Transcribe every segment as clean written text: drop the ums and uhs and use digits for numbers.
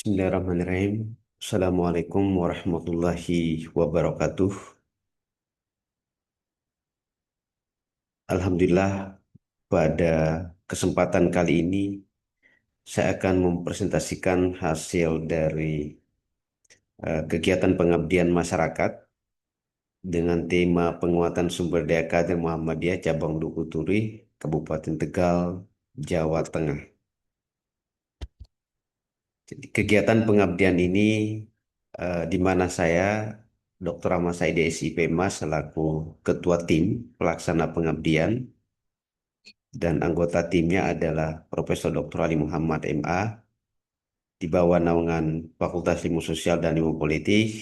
Bismillahirrahmanirrahim. Assalamualaikum warahmatullahi wabarakatuh. Alhamdulillah, pada kesempatan kali ini saya akan mempresentasikan hasil dari kegiatan pengabdian masyarakat dengan tema penguatan sumber daya kader Muhammadiyah Cabang Duku Turi, Kabupaten Tegal, Jawa Tengah. Jadi, kegiatan pengabdian ini di mana saya, Dr. Ahmad Said SIPMA selaku Ketua Tim Pelaksana Pengabdian dan anggota timnya adalah Profesor Dr. Ali Muhammad MA di bawah naungan Fakultas Ilmu Sosial dan Ilmu Politik,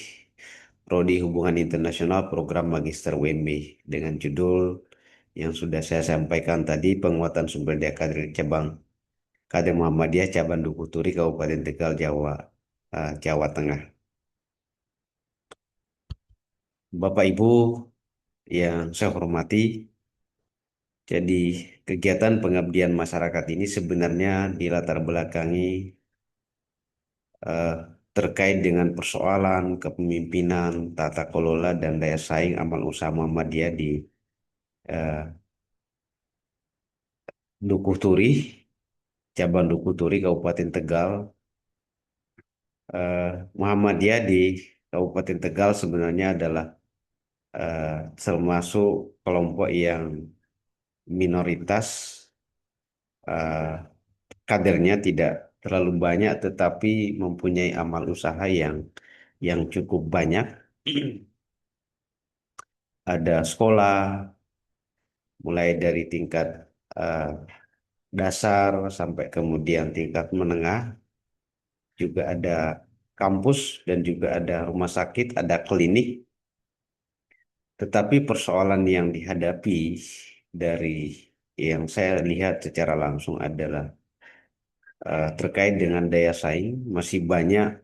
Prodi Hubungan Internasional Program Magister UNB dengan judul yang sudah saya sampaikan tadi, penguatan sumber daya kader Muhammadiyah Cabang Duku Turi Kabupaten Tegal Jawa Tengah. Bapak Ibu yang saya hormati, jadi kegiatan pengabdian masyarakat ini sebenarnya dilatar belakangi eh, terkait dengan persoalan kepemimpinan, tata kelola, dan daya saing amal usaha Muhammadiyah di eh, Dukuh Turi, Cabang Dukuh Turi, Kabupaten Tegal. Eh, Muhammadiyah di Kabupaten Tegal sebenarnya adalah eh, termasuk kelompok yang minoritas, eh, kadernya tidak terlalu banyak, tetapi mempunyai amal usaha yang cukup banyak. Ada sekolah, mulai dari tingkat eh, dasar sampai kemudian tingkat menengah, juga ada kampus dan juga ada rumah sakit, ada klinik. Tetapi persoalan yang dihadapi dari yang saya lihat secara langsung adalah terkait dengan daya saing. Masih banyak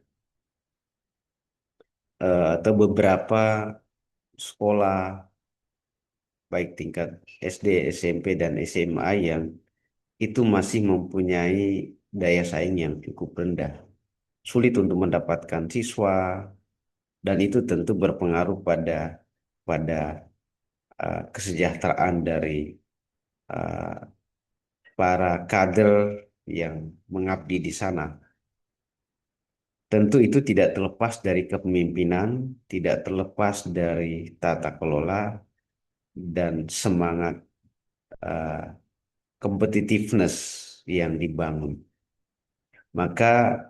atau beberapa sekolah baik tingkat SD, SMP, dan SMA yang itu masih mempunyai daya saing yang cukup rendah. Sulit untuk mendapatkan siswa, dan itu tentu berpengaruh pada kesejahteraan dari uh, para kader yang mengabdi di sana. Tentu itu tidak terlepas dari kepemimpinan, tidak terlepas dari tata kelola dan semangat uh, competitiveness yang dibangun. Maka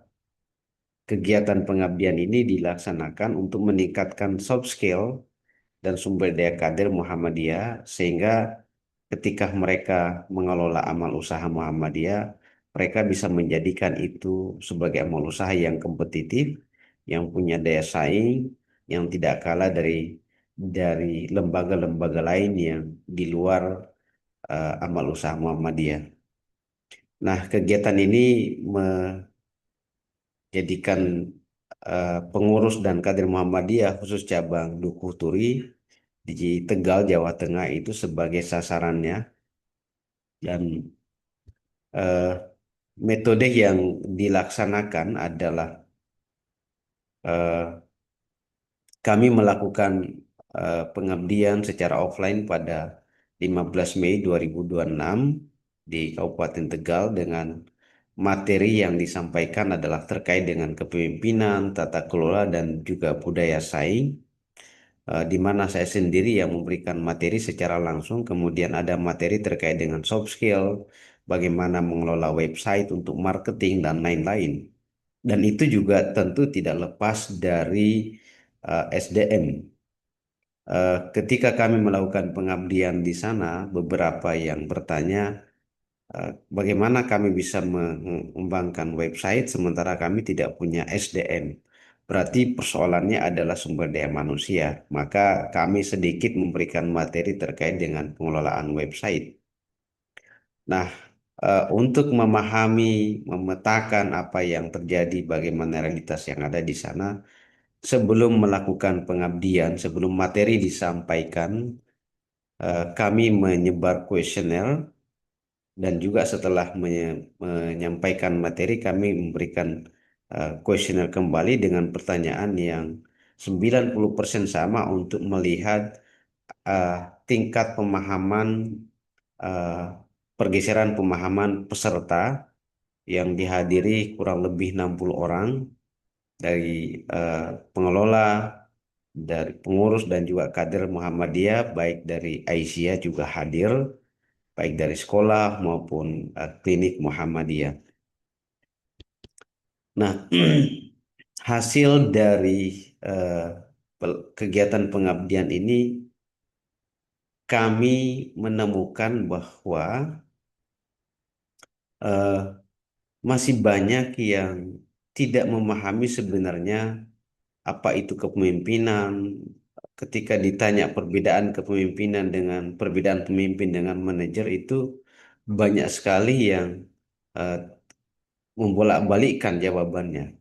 kegiatan pengabdian ini dilaksanakan untuk meningkatkan soft skill dan sumber daya kader Muhammadiyah, sehingga ketika mereka mengelola amal usaha Muhammadiyah, mereka bisa menjadikan itu sebagai amal usaha yang kompetitif, yang punya daya saing, yang tidak kalah dari lembaga-lembaga lain yang di luar amal usaha Muhammadiyah. Nah, kegiatan ini menjadikan pengurus dan kader Muhammadiyah khusus cabang Dukuh Turi di Tegal, Jawa Tengah itu sebagai sasarannya, dan eh, metode yang dilaksanakan adalah eh, kami melakukan pengabdian secara offline pada 15 Mei 2026 di Kabupaten Tegal dengan materi yang disampaikan adalah terkait dengan kepemimpinan, tata kelola, dan juga budaya saing, di mana saya sendiri yang memberikan materi secara langsung, kemudian ada materi terkait dengan soft skill, bagaimana mengelola website untuk marketing, dan lain-lain. Dan itu juga tentu tidak lepas dari SDM. Ketika kami melakukan pengabdian di sana, beberapa yang bertanya, bagaimana kami bisa mengembangkan website sementara kami tidak punya SDM. Berarti persoalannya adalah sumber daya manusia. Maka kami sedikit memberikan materi terkait dengan pengelolaan website. Nah, untuk memahami, memetakan apa yang terjadi, bagaimana realitas yang ada di sana, sebelum melakukan pengabdian, sebelum materi disampaikan, kami menyebar kuesioner, dan juga setelah menyampaikan materi, kami memberikan kuesioner kembali dengan pertanyaan yang 90% sama untuk melihat eh, tingkat pemahaman, eh, pergeseran pemahaman peserta yang dihadiri kurang lebih 60 orang dari eh, pengelola, dari pengurus dan juga kader Muhammadiyah, baik dari Aisyah juga hadir, baik dari sekolah maupun klinik Muhammadiyah. Nah, hasil dari eh, kegiatan pengabdian ini kami menemukan bahwa eh, masih banyak yang tidak memahami sebenarnya apa itu kepemimpinan. Ketika ditanya perbedaan kepemimpinan dengan perbedaan pemimpin dengan manajer itu banyak sekali yang eh, membolak-balikkan jawabannya.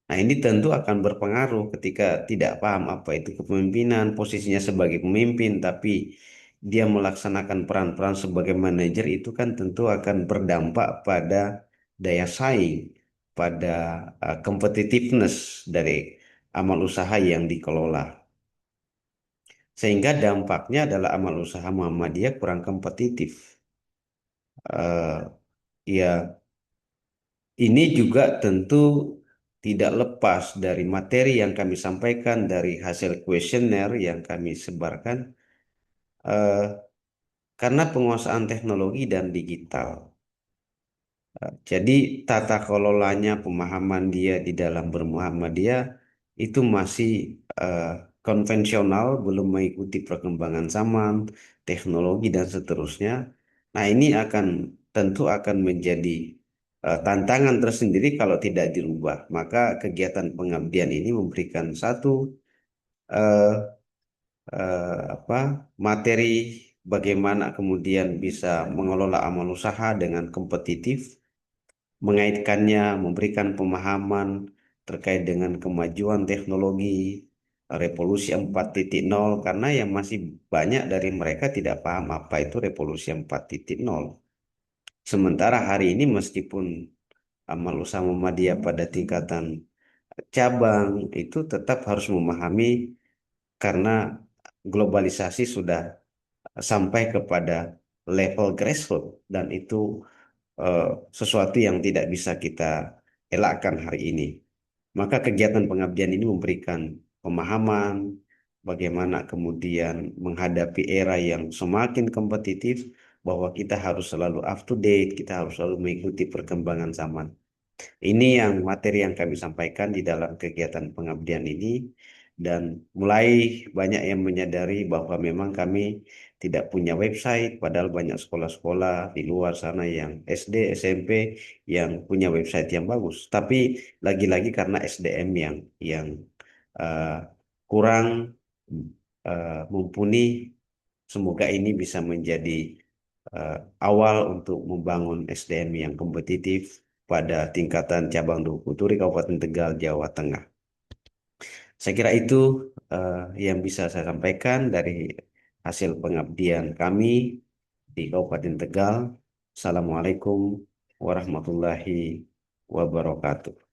Nah, ini tentu akan berpengaruh ketika tidak paham apa itu kepemimpinan, posisinya sebagai pemimpin, tapi dia melaksanakan peran-peran sebagai manajer itu kan tentu akan berdampak pada daya saing, pada competitiveness dari amal usaha yang dikelola. Sehingga dampaknya adalah amal usaha Muhammadiyah kurang kompetitif. Eh, ya, ini juga tentu tidak lepas dari materi yang kami sampaikan, dari hasil kuesioner yang kami sebarkan, eh, karena penguasaan teknologi dan digital. Jadi tata kelolanya, pemahaman dia di dalam bermuhammadiyah itu masih eh, konvensional, belum mengikuti perkembangan zaman, teknologi dan seterusnya. Nah, ini tentu akan menjadi tantangan tersendiri kalau tidak dirubah. Maka kegiatan pengabdian ini memberikan satu eh, apa materi bagaimana kemudian bisa mengelola amal usaha dengan kompetitif, mengaitkannya, memberikan pemahaman terkait dengan kemajuan teknologi, revolusi 4.0, karena yang masih banyak dari mereka tidak paham apa itu revolusi 4.0. Sementara hari ini meskipun amal usaha Muhammadiyah pada tingkatan cabang itu tetap harus memahami karena globalisasi sudah sampai kepada level grassroots dan itu eh, sesuatu yang tidak bisa kita elakkan hari ini. Maka kegiatan pengabdian ini memberikan pemahaman bagaimana kemudian menghadapi era yang semakin kompetitif, bahwa kita harus selalu up to date, kita harus selalu mengikuti perkembangan zaman. Ini yang materi yang kami sampaikan di dalam kegiatan pengabdian ini, dan mulai banyak yang menyadari bahwa memang kami tidak punya website, padahal banyak sekolah-sekolah di luar sana yang SD, SMP yang punya website yang bagus. Tapi lagi-lagi karena SDM yang eh, kurang mumpuni, semoga ini bisa menjadi eh, awal untuk membangun SDM yang kompetitif pada tingkatan cabang Dukuturi Kabupaten Tegal, Jawa Tengah. Saya kira itu yang bisa saya sampaikan dari hasil pengabdian kami di Kabupaten Tegal. Assalamualaikum warahmatullahi wabarakatuh.